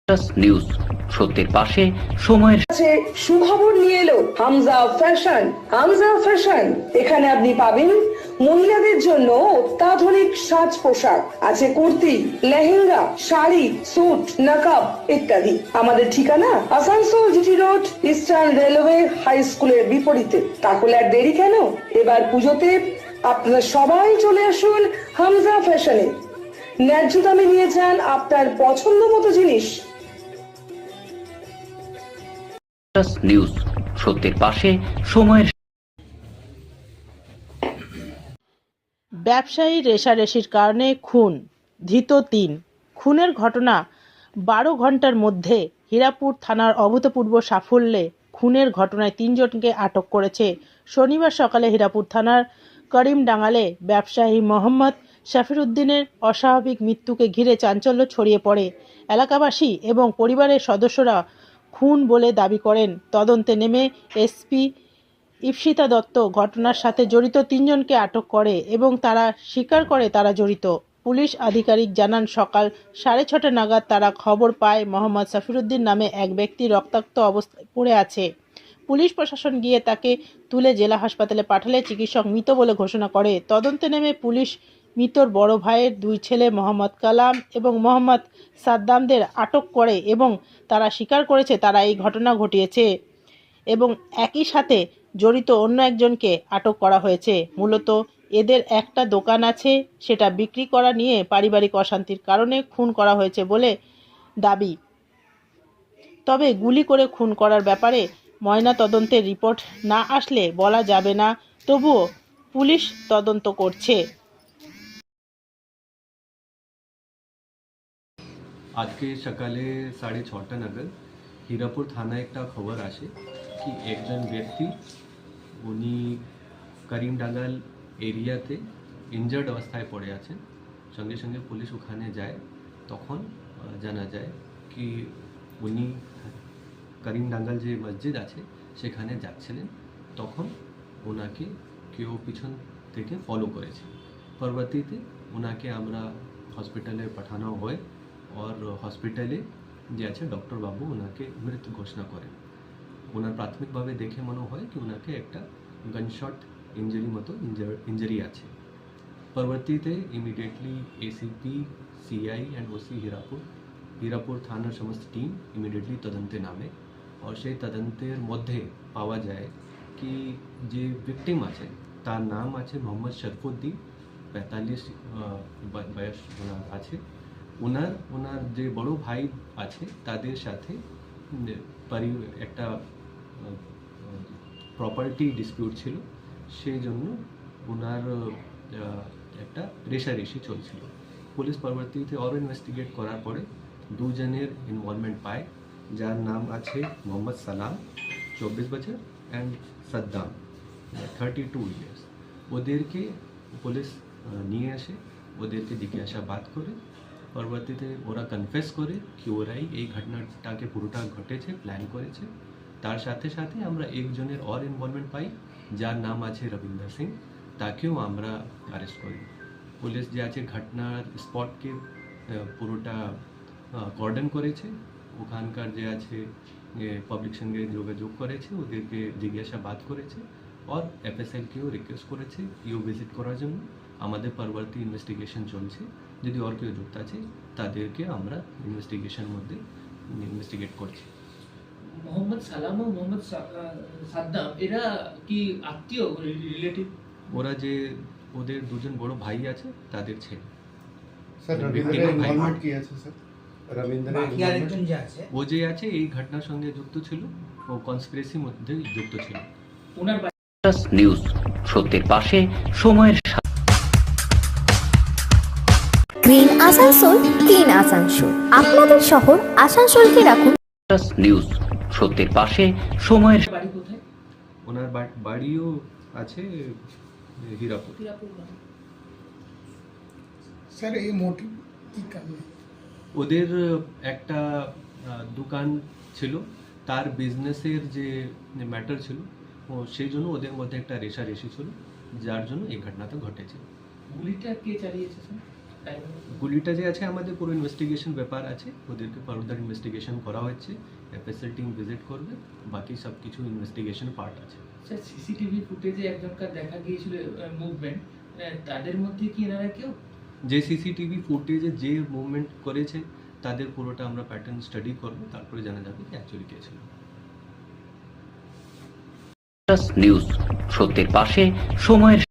News সত্যের পাশে সময়ের কাছে সুখবর নিয়ে এলো হামজা ফ্যাশন। হামজা ফ্যাশন, এখানে আপনি পাবেন মহিলাদের জন্য অত্যাধুনিক সাজ পোশাক, আছে কুর্তি, লেহেঙ্গা, শাড়ি, স্যুট, নাকাব ইত্যাদি। আমাদের ঠিকানা Asansol GT road, eastern railway high স্কুলের বিপরীতে। তাহলে আর দেরি কেন, এবার পুজোতে আপনারা সবাই চলে আসুন হামজা ফ্যাশনে। ন্যায্য দামে নিয়ে যান আপনার পছন্দ মতো জিনিস। নিউজ সত্যের পাশে সময়ের ব্যবসায়ী রেষারেষির কারণে খুন, ধৃত ৩। খুনের ঘটনা ১২ ঘন্টার মধ্যে হীরাপুর থানার অভূতপূর্ব সাফল্যে খুনের ঘটনায় ৩ জনকে আটক করেছে। শনিবার সকালে হীরাপুর থানার করিমডাঙ্গালে ব্যবসায়ী মোহাম্মদ শফিউদ্দিনের অস্বাভাবিক মৃত্যুকে ঘিরে চাঞ্চল্য ছড়িয়ে পড়ে। এলাকাবাসী এবং পরিবারের সদস্যরা খুন বলে দাবি করেন। তদন্তে নেমে এসপি ইপ্সিতা দত্ত ঘটনার সাথে জড়িত ৩ জনকে আটক করে এবং তারা স্বীকার করে তারা জড়িত। পুলিশ আধিকারিক জানান, সকাল 6:30 নাগাদ তারা খবর পায় মোহাম্মদ শফিউদ্দিন নামে এক ব্যক্তি রক্তাক্ত অবস্থায় পড়ে আছে। পুলিশ প্রশাসন গিয়ে তাকে তুলে জেলা হাসপাতালে পাঠালে চিকিৎসক মৃত বলে ঘোষণা করে। তদন্তে নেমে পুলিশ মৃতর বড় ভাইয়ের 2 ছেলে মোহাম্মদ কালাম এবং মোহাম্মদ সাদ্দামদের আটক করে এবং তারা স্বীকার করেছে তারা এই ঘটনা ঘটিয়েছে এবং একই সাথে জড়িত অন্য একজনকে আটক করা হয়েছে। মূলত এদের একটা দোকান আছে, সেটা বিক্রি করা নিয়ে পারিবারিক অশান্তির কারণে খুন করা হয়েছে বলে দাবি। তবে গুলি করে খুন করার ব্যাপারে ময়না তদন্তের রিপোর্ট না আসলে বলা যাবে না, তবুও পুলিশ তদন্ত করছে। আজকে সকালে 6:30 নাগাদ হীরাপুর থানায় একটা খবর আসে কি একজন ব্যক্তি উনি করিমডাঙ্গাল এরিয়াতে ইনজার্ড অবস্থায় পড়ে আছেন। সঙ্গে সঙ্গে পুলিশ ওখানে যায়। তখন জানা যায় কি উনি করিমডাঙ্গাল যে মসজিদ আছে সেখানে যাচ্ছিলেন। তখন ওনাকে কেউ পিছন থেকে ফলো করেছে। পরবর্তীতে ওনাকে আমরা হসপিটালে পাঠানো হয় और হসপিটালে যে আছে ডক্টর বাবু ওনাকে মৃত ঘোষণা করেন। ওনার প্রাথমিকভাবে দেখে মনে হয় কি ওনাকে একটা গানশট ইঞ্জুরি মতো ইঞ্জুরি আছে। পরবর্তীতে immediately ACP, CI and OC Hirapur থানার সমস্ত টিম ইমিডিয়েটলি তদন্তে নামে। আর সেই তদন্তের মধ্যে পাওয়া যায় কি যে ভিকটিম আছে তার নাম আছে মোহাম্মদ শরফুদ্দিন, 45 বয়স আছে। ওনার যে বড় ভাই আছে তাদের সাথে একটা প্রপার্টি ডিসপিউট ছিল, সেই জন্য ওনার একটা রেষারেষি চলছিল। পুলিশ পরবর্তীতে আরও ইনভেস্টিগেট করার পরে 2 জনের ইনভলভমেন্ট পায়, যার নাম আছে মোহাম্মদ সালাম 24 বছর অ্যান্ড সাদ্দাম 32 ইয়ার্স। ওদেরকে পুলিশ নিয়ে আসে, ওদেরকে জিজ্ঞাসাবাদ করে। পরবর্তীতে ওরা কনফেস করে কি ওরাই এই ঘটনাটাকে পুরোটা ঘটেছে, প্ল্যান করেছে। তার সাথে সাথে আমরা একজনের আর ইনভলভমেন্ট পাই, যার নাম আছে রবীন্দ্র সিং, তাকেও আমরা অ্যারেস্ট করি। পুলিশ যে আছে ঘটনার স্পটকে পুরোটা কর্ডন করেছে। ওখানকার যে আছে পাবলিক সঙ্গে যোগাযোগ করেছে, ওদেরকে জিজ্ঞাসাবাদ করেছে আর এফএসএলকেও রিকোয়েস্ট করেছে ইউ ভিজিট করার জন্য। আমাদের পরবর্তী ইনভেস্টিগেশন চলছে, যদি আর কেউ যুক্ত আছে তাদেরকে আমরা ইনভেস্টিগেশনের মধ্যে ইনভেস্টিগেট করছি। মোহাম্মদ সালাম ও মোহাম্মদ সাদ্দাম এরা কি আত্মীয়, রিলেটিভ? ওরা যে ওদের 2 জন বড় ভাই আছে তাদের ছেলে। স্যার রবীন্দ্রের ইনভলভমেন্ট কি আছে স্যার? রবীন্দ্রের আরেকজন যে আছে ও যে আছে এই ঘটনার সঙ্গে যুক্ত ছিল, ও কনস্পিরেসির মধ্যে যুক্ত ছিল। ওনার নিউজ সত্যের পাশে সময়ের গ্রিন আসানসোল, ক্লিন আসানসোল। আপনাদের শহর আসানসোলকে রাখুন। নিউজ সত্যের পাশে সময়ের বাড়ি কোথায়? ওনার বাড়িও আছে হীরাপুর। স্যার এই মোটিভ কি কারণে? ওদের একটা দোকান ছিল, তার বিজনেসের যে ম্যাটার ছিল, ও সেই জন্য ওদের মধ্যে একটা রেষারেষি ছিল, যার জন্য এই ঘটনাটা ঘটেছে। গুলিটা কে চালিয়েছে স্যার? টাইম? গুলিটা যে আছে আমাদের পুরো ইনভেস্টিগেশন ব্যাপার আছে, ওদেরকে ফার্দার ইনভেস্টিগেশন করা হচ্ছে, এফএসএল টিম ভিজিট করবে, বাকি সব কিছু ইনভেস্টিগেশন পার্ট আছে। স্যার সিসিটিভি ফুটেজে একজনকার দেখা গিয়েছিল মুভমেন্ট, তাদের মধ্যে কি এনারা কেউ? যে সিসিটিভি ফুটেজে যে মুভমেন্ট করেছে তাদের পুরোটা আমরা প্যাটার্ন স্টাডি করবো, তারপরে জানা যাবে কি অ্যাকচুয়ালি কে ছিল। নিউজ, সত্যের পাশে সময়ের